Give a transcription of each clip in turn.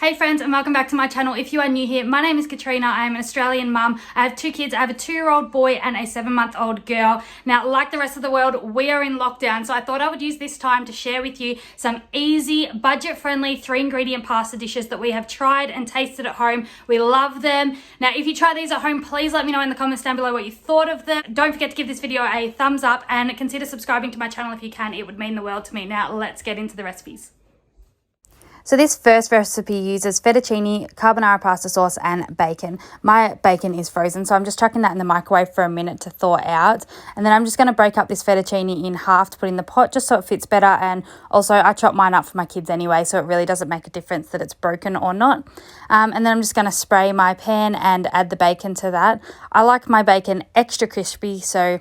Hey friends, and welcome back to my channel. If you are new here, my name is Katrina. I am an Australian mum. I have two kids. I have a 2-year-old boy and a 7-month-old girl. Now, like the rest of the world, we are in lockdown, so I thought I would use this time to share with you some easy, budget-friendly 3-ingredient pasta dishes that we have tried and tasted at home. We love them. Now, if you try these at home, please let me know in the comments down below what you thought of them. Don't forget to give this video a thumbs up and consider subscribing to my channel if you can. It would mean the world to me. Now, let's get into the recipes. So this first recipe uses fettuccine, carbonara pasta sauce and bacon. My bacon is frozen, so I'm just chucking that in the microwave for a minute to thaw out. And then I'm just going to break up this fettuccine in half to put in the pot just so it fits better. And also I chop mine up for my kids anyway, so it really doesn't make a difference that it's broken or not. And then I'm just going to spray my pan and add the bacon to that. I like my bacon extra crispy, so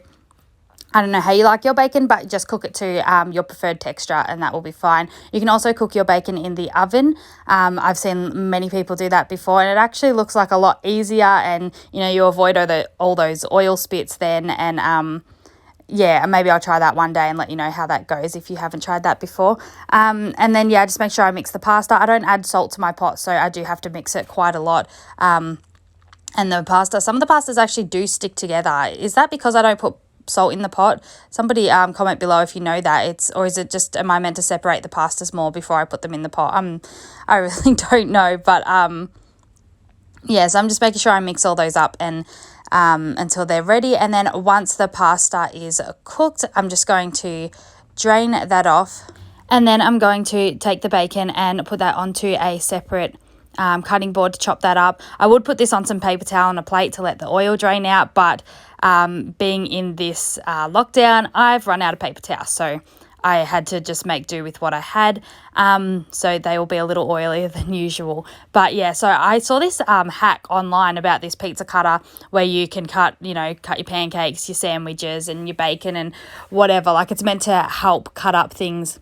I don't know how you like your bacon, but just cook it to your preferred texture and that will be fine. You can also cook your bacon in the oven. I've seen many people do that before and it actually looks like a lot easier, and you avoid all those oil spits then. And yeah, maybe I'll try that one day and let you know how that goes if you haven't tried that before. And then yeah, just make sure I mix the pasta. I don't add salt to my pot, so I do have to mix it quite a lot. And the pasta, some of the pastas actually do stick together. Is that because I don't put salt in the pot? Somebody comment below if you know that. Or is it just, am I meant to separate the pastas more before I put them in the pot? I really don't know, but yeah, so I'm just making sure I mix all those up and until they're ready. And then once the pasta is cooked, I'm just going to drain that off, and then I'm going to take the bacon and put that onto a separate cutting board to chop that up. I would put this on some paper towel on a plate to let the oil drain out, but being in this lockdown, I've run out of paper towels, so I had to just make do with what I had. So they will be a little oilier than usual. But yeah, so I saw this hack online about this pizza cutter where you can cut your pancakes, your sandwiches and your bacon and whatever. Like, it's meant to help cut up things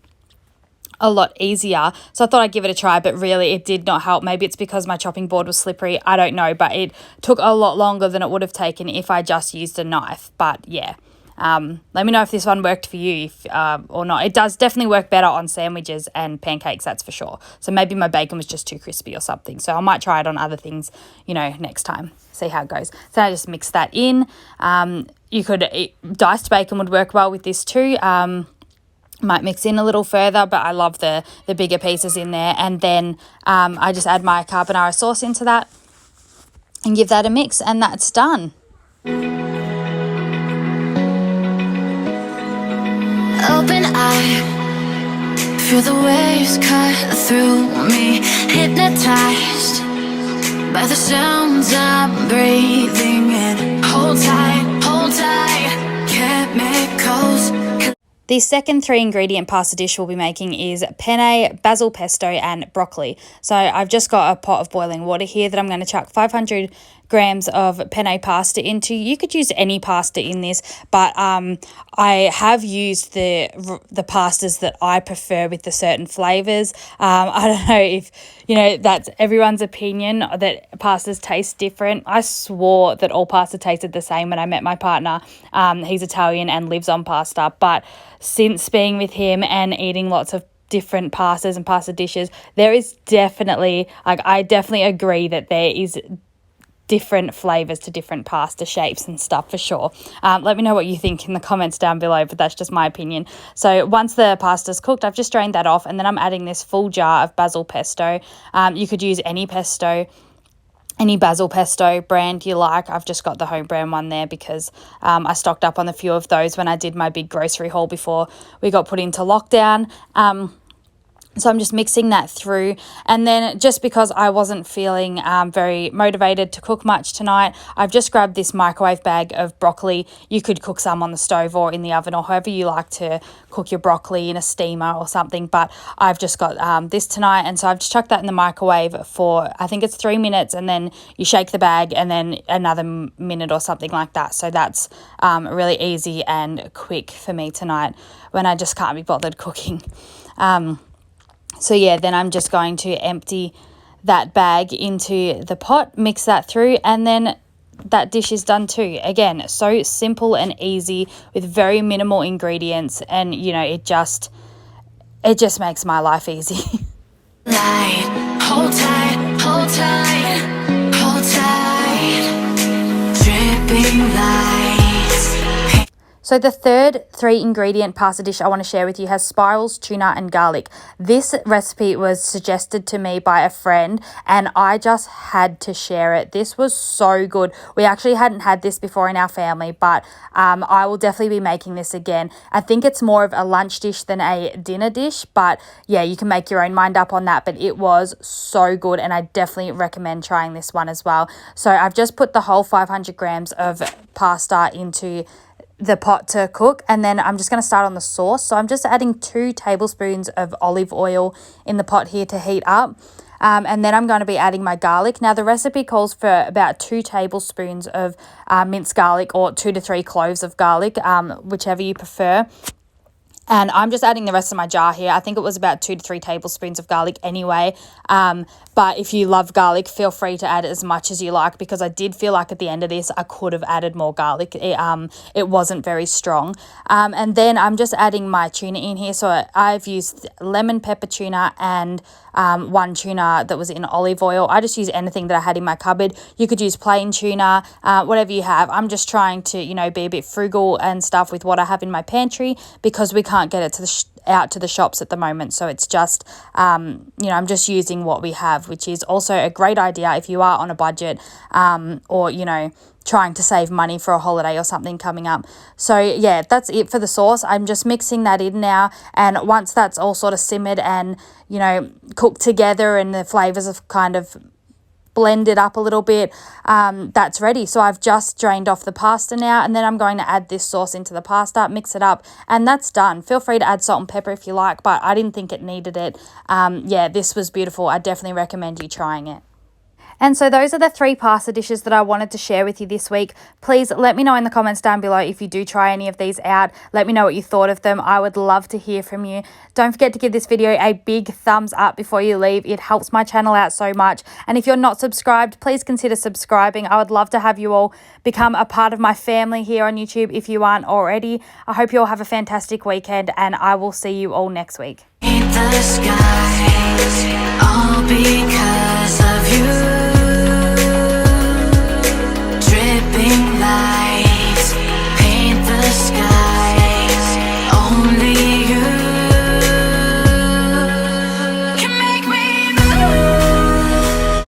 a lot easier. So I thought I'd give it a try, but really it did not help. Maybe it's because my chopping board was slippery. I don't know, but it took a lot longer than it would have taken if I just used a knife. But yeah, let me know if this one worked for you or not. It does definitely work better on sandwiches and pancakes, that's for sure. So maybe my bacon was just too crispy or something. So I might try it on other things, next time. See how it goes. So I just mix that in. Diced bacon would work well with this too. Might mix in a little further, but I love the bigger pieces in there. And then I just add my carbonara sauce into that and give that a mix, and that's done. Open eye, feel the waves cut through me, hypnotized by the sounds I'm breathing in. Hold tight, chemicals. The second 3-ingredient pasta dish we'll be making is penne, basil pesto and broccoli. So I've just got a pot of boiling water here that I'm going to chuck 500 grams of penne pasta into. You could use any pasta in this, but I have used the pastas that I prefer with the certain flavors. I don't know if that's everyone's opinion that pastas taste different. I swore that all pasta tasted the same when I met my partner. He's Italian and lives on pasta, but since being with him and eating lots of different pastas and pasta dishes, there is definitely, I definitely agree that there is different flavors to different pasta shapes and stuff for sure. Let me know what you think in the comments down below, but that's just my opinion. So once the pasta's cooked, I've just drained that off, and then I'm adding this full jar of basil pesto. You could use any basil pesto brand you like. I've just got the home brand one there because I stocked up on a few of those when I did my big grocery haul before we got put into lockdown. So I'm just mixing that through, and then just because I wasn't feeling very motivated to cook much tonight, I've just grabbed this microwave bag of broccoli. You could cook some on the stove or in the oven or however you like to cook your broccoli, in a steamer or something, but I've just got this tonight, and so I've just chucked that in the microwave for, I think it's 3 minutes, and then you shake the bag and then another minute or something like that. So that's really easy and quick for me tonight when I just can't be bothered cooking. So yeah, then I'm just going to empty that bag into the pot, mix that through, and then that dish is done too. Again, so simple and easy with very minimal ingredients, and it just makes my life easy. Light, hold tight, hold tight, hold tight. Dripping lights. So the third 3-ingredient pasta dish I want to share with you has spirals, tuna and garlic. This recipe was suggested to me by a friend and I just had to share it. This was so good. We actually hadn't had this before in our family, but I will definitely be making this again. I think it's more of a lunch dish than a dinner dish, but yeah, you can make your own mind up on that, but it was so good and I definitely recommend trying this one as well. So I've just put the whole 500 grams of pasta into the pot to cook, and then I'm just going to start on the sauce. So I'm just adding 2 tablespoons of olive oil in the pot here to heat up, and then I'm going to be adding my garlic. Now the recipe calls for about 2 tablespoons of minced garlic, or 2 to 3 cloves of garlic, whichever you prefer. And I'm just adding the rest of my jar here. I think it was about 2 to 3 tablespoons of garlic anyway. But if you love garlic, feel free to add as much as you like, because I did feel like at the end of this, I could have added more garlic. It wasn't very strong. And then I'm just adding my tuna in here. So I've used lemon pepper tuna and 1 tuna that was in olive oil. I just use anything that I had in my cupboard. You could use plain tuna, whatever you have. I'm just trying to, be a bit frugal and stuff with what I have in my pantry, because we can't get it to out to the shops at the moment. So it's just, I'm just using what we have, which is also a great idea if you are on a budget, or, trying to save money for a holiday or something coming up. So yeah, that's it for the sauce. I'm just mixing that in now, and once that's all sort of simmered and cooked together and the flavors have kind of blended up a little bit, that's ready. So I've just drained off the pasta now, and then I'm going to add this sauce into the pasta, mix it up, and that's done. Feel free to add salt and pepper if you like, but I didn't think it needed it. Yeah, this was beautiful. I definitely recommend you trying it. And so those are the 3 pasta dishes that I wanted to share with you this week. Please let me know in the comments down below if you do try any of these out. Let me know what you thought of them. I would love to hear from you. Don't forget to give this video a big thumbs up before you leave. It helps my channel out so much. And if you're not subscribed, please consider subscribing. I would love to have you all become a part of my family here on YouTube if you aren't already. I hope you all have a fantastic weekend, and I will see you all next week. The skies, all because of